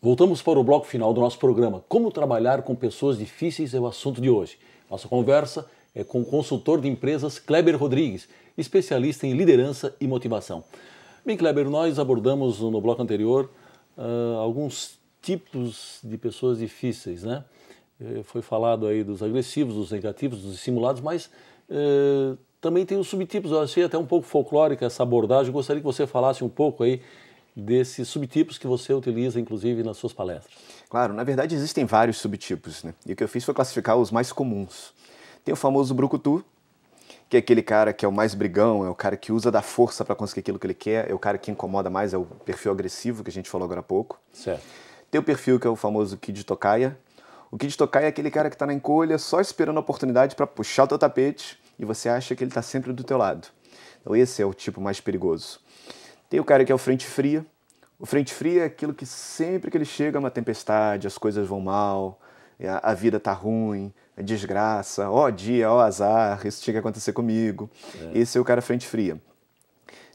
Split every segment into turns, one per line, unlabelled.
Voltamos para o bloco final do nosso programa. Como trabalhar com pessoas difíceis é o assunto de hoje. Nossa conversa é com o consultor de empresas Kleber Rodrigues, especialista em liderança e motivação. Bem, Kleber, nós abordamos no bloco anterior alguns tipos de pessoas difíceis, né? Foi falado aí dos agressivos, dos negativos, dos dissimulados, mas também tem os subtipos. Eu achei até um pouco folclórica essa abordagem. Eu gostaria que você falasse um pouco aí desses subtipos que você utiliza, inclusive, nas suas palestras.
Claro, na verdade existem vários subtipos, né? E o que eu fiz foi classificar os mais comuns. Tem o famoso brucutu, que é aquele cara que é o mais brigão, é o cara que usa da força para conseguir aquilo que ele quer, é o cara que incomoda mais, é o perfil agressivo que a gente falou agora há pouco.
Certo.
Tem o perfil que é o famoso kid tocaia. O kid tocaia é aquele cara que está na encolha só esperando a oportunidade para puxar o teu tapete e você acha que ele está sempre do teu lado. Então esse é o tipo mais perigoso. Tem o cara que é o frente fria. O frente fria é aquilo que sempre que ele chega é uma tempestade, as coisas vão mal, a vida tá ruim, é desgraça, ó dia, ó azar, isso tinha que acontecer comigo. Esse é o cara frente fria.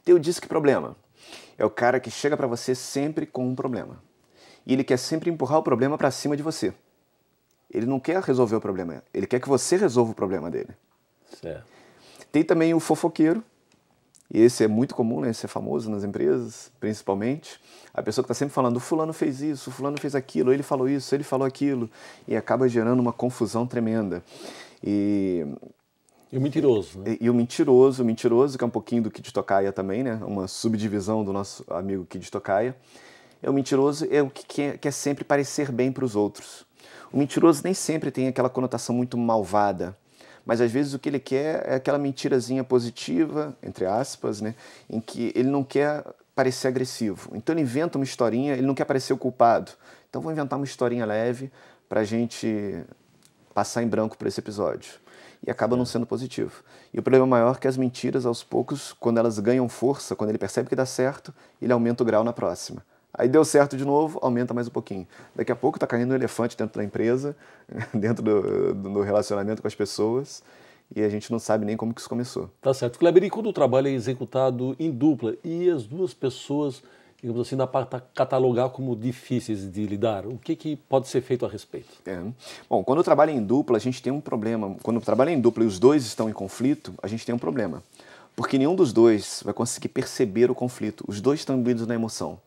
Tem o disque problema. É o cara que chega para você sempre com um problema. E ele quer sempre empurrar o problema para cima de você. Ele não quer resolver o problema, ele quer que você resolva o problema dele.
Certo.
Tem também o fofoqueiro. E esse é muito comum, né? Esse é famoso nas empresas, principalmente. A pessoa que está sempre falando, o fulano fez isso, o fulano fez aquilo, ele falou isso, ele falou aquilo, e acaba gerando uma confusão tremenda. E
o mentiroso, né?
E o mentiroso, que é um pouquinho do Kid Tocaia também, né? Uma subdivisão do nosso amigo Kid Tocaia. O mentiroso é o que quer sempre parecer bem para os outros. O mentiroso nem sempre tem aquela conotação muito malvada, mas às vezes o que ele quer é aquela mentirazinha positiva, entre aspas, né, em que ele não quer parecer agressivo. Então ele inventa uma historinha, ele não quer parecer o culpado. Então vou inventar uma historinha leve para a gente passar em branco por esse episódio. E acaba não sendo positivo. E o problema maior é que as mentiras, aos poucos, quando elas ganham força, quando ele percebe que dá certo, ele aumenta o grau na próxima. Aí deu certo de novo, aumenta mais um pouquinho. Daqui a pouco está caindo um elefante dentro da empresa, dentro do relacionamento com as pessoas, e a gente não sabe nem como que isso começou.
Tá certo. Kleber, e quando o trabalho é executado em dupla e as duas pessoas, digamos assim, dá para catalogar como difíceis de lidar, o que pode ser feito a respeito?
Bom, quando trabalha em dupla, a gente tem um problema. Quando trabalha em dupla e os dois estão em conflito, a gente tem um problema. Porque nenhum dos dois vai conseguir perceber o conflito. Os dois estão imbuídos na emoção.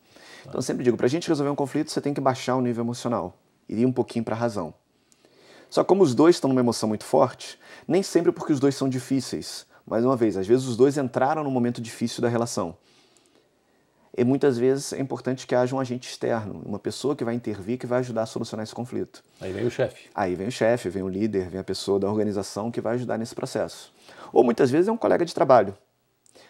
Então eu sempre digo, para a gente resolver um conflito, você tem que baixar o nível emocional e ir um pouquinho para a razão. Só que como os dois estão numa emoção muito forte, nem sempre porque os dois são difíceis. Mais uma vez, às vezes os dois entraram num momento difícil da relação. E muitas vezes é importante que haja um agente externo, uma pessoa que vai intervir, que vai ajudar a solucionar esse conflito.
Aí vem o chefe.
Aí vem o chefe, vem o líder, vem a pessoa da organização que vai ajudar nesse processo. Ou muitas vezes é um colega de trabalho.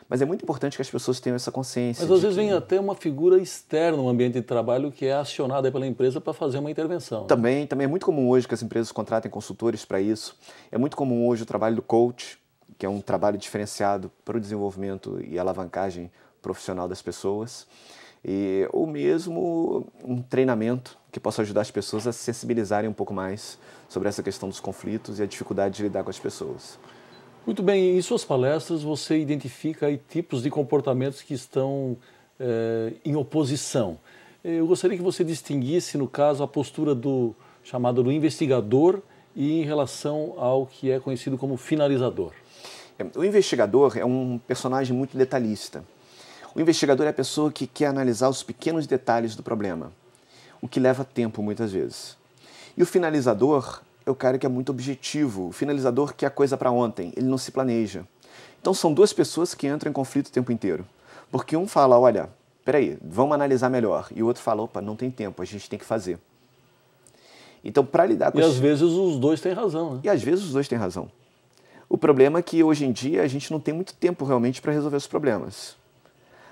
Mas é muito importante que as pessoas tenham essa consciência.
Mas às vezes vem até uma figura externa no ambiente de trabalho que é acionada pela empresa para fazer uma intervenção.
Também é muito comum hoje que as empresas contratem consultores para isso. É muito comum hoje o trabalho do coach, que é um trabalho diferenciado para o desenvolvimento e alavancagem profissional das pessoas. Ou mesmo um treinamento que possa ajudar as pessoas a se sensibilizarem um pouco mais sobre essa questão dos conflitos e a dificuldade de lidar com as pessoas.
Muito bem, em suas palestras você identifica aí tipos de comportamentos que estão em oposição. Eu gostaria que você distinguisse, no caso, a postura do chamado do investigador e em relação ao que é conhecido como finalizador.
O investigador é um personagem muito detalhista. O investigador é a pessoa que quer analisar os pequenos detalhes do problema, o que leva tempo muitas vezes. E o finalizador é o cara que é muito objetivo, o finalizador quer a coisa para ontem, ele não se planeja. Então são duas pessoas que entram em conflito o tempo inteiro. Porque um fala, olha, peraí, vamos analisar melhor. E o outro fala, opa, não tem tempo, a gente tem que fazer. Então para lidar com
E às vezes os dois têm razão, né?
E às vezes os dois têm razão. O problema é que hoje em dia a gente não tem muito tempo realmente para resolver os problemas.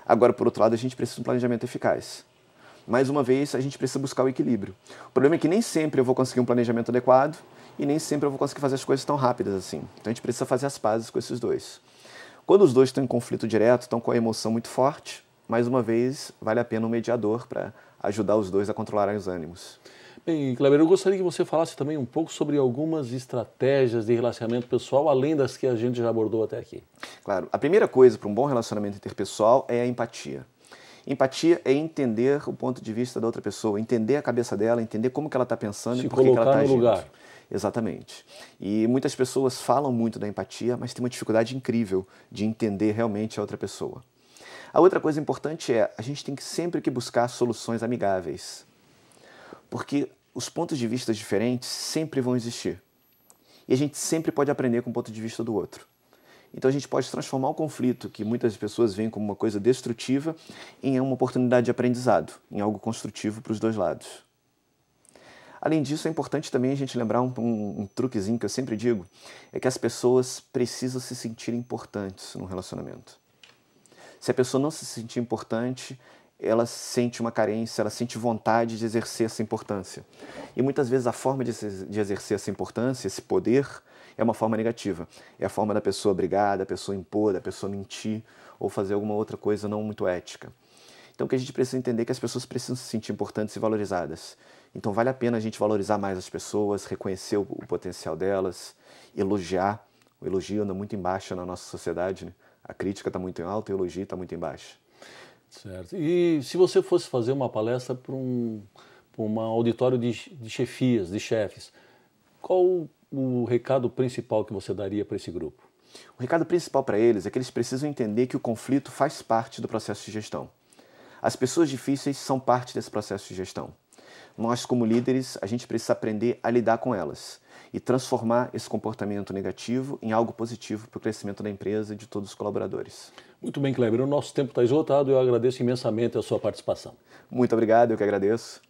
Agora, por outro lado, a gente precisa de um planejamento eficaz. Mais uma vez, a gente precisa buscar o equilíbrio. O problema é que nem sempre eu vou conseguir um planejamento adequado e nem sempre eu vou conseguir fazer as coisas tão rápidas assim. Então a gente precisa fazer as pazes com esses dois. Quando os dois estão em conflito direto, estão com a emoção muito forte, mais uma vez, vale a pena um mediador para ajudar os dois a controlarem os ânimos.
Bem, Kleber, eu gostaria que você falasse também um pouco sobre algumas estratégias de relacionamento pessoal, além das que a gente já abordou até aqui.
Claro, a primeira coisa para um bom relacionamento interpessoal é a empatia. Empatia é entender o ponto de vista da outra pessoa, entender a cabeça dela, entender como que ela está pensando
Se
e por que ela está
colocar no
agindo.
lugar.
Exatamente. E muitas pessoas falam muito da empatia, mas tem uma dificuldade incrível de entender realmente a outra pessoa. A outra coisa importante é, a gente tem que sempre que buscar soluções amigáveis. Porque os pontos de vista diferentes sempre vão existir. E a gente sempre pode aprender com o ponto de vista do outro. Então a gente pode transformar o conflito, que muitas pessoas veem como uma coisa destrutiva, em uma oportunidade de aprendizado, em algo construtivo para os dois lados. Além disso, é importante também a gente lembrar um truquezinho que eu sempre digo, é que as pessoas precisam se sentir importantes num relacionamento. Se a pessoa não se sentir importante, ela sente uma carência, ela sente vontade de exercer essa importância. E muitas vezes a forma de exercer essa importância, esse poder, é uma forma negativa. É a forma da pessoa brigar, da pessoa impor, da pessoa mentir ou fazer alguma outra coisa não muito ética. Então o que a gente precisa entender é que as pessoas precisam se sentir importantes e valorizadas. Então vale a pena a gente valorizar mais as pessoas, reconhecer o potencial delas, elogiar. O elogio anda muito em baixa na nossa sociedade, né? A crítica está muito em alta e o elogio está muito em baixa.
Certo. E se você fosse fazer uma palestra para um auditório de chefias, de chefes, qual o recado principal que você daria para esse grupo?
O recado principal para eles é que eles precisam entender que o conflito faz parte do processo de gestão. As pessoas difíceis são parte desse processo de gestão. Nós, como líderes, a gente precisa aprender a lidar com elas e transformar esse comportamento negativo em algo positivo para o crescimento da empresa e de todos os colaboradores.
Muito bem, Kleber. O nosso tempo está esgotado e eu agradeço imensamente a sua participação.
Muito obrigado, eu que agradeço.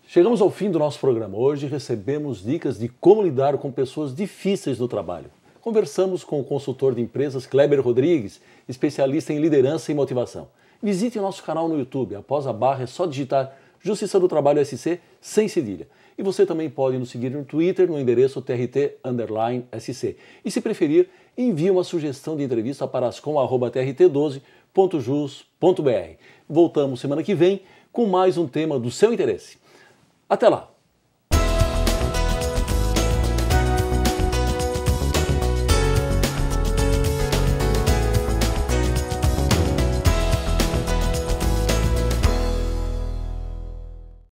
Chegamos ao fim do nosso programa. Hoje recebemos dicas de como lidar com pessoas difíceis no trabalho. Conversamos com o consultor de empresas Kleber Rodrigues, especialista em liderança e motivação. Visite o nosso canal no YouTube. Após a barra é só digitar Justiça do Trabalho SC sem cedilha. E você também pode nos seguir no Twitter no endereço TRT_SC. E se preferir, envie uma sugestão de entrevista para ascom@trt12.jus.br. Voltamos semana que vem com mais um tema do seu interesse. Até lá!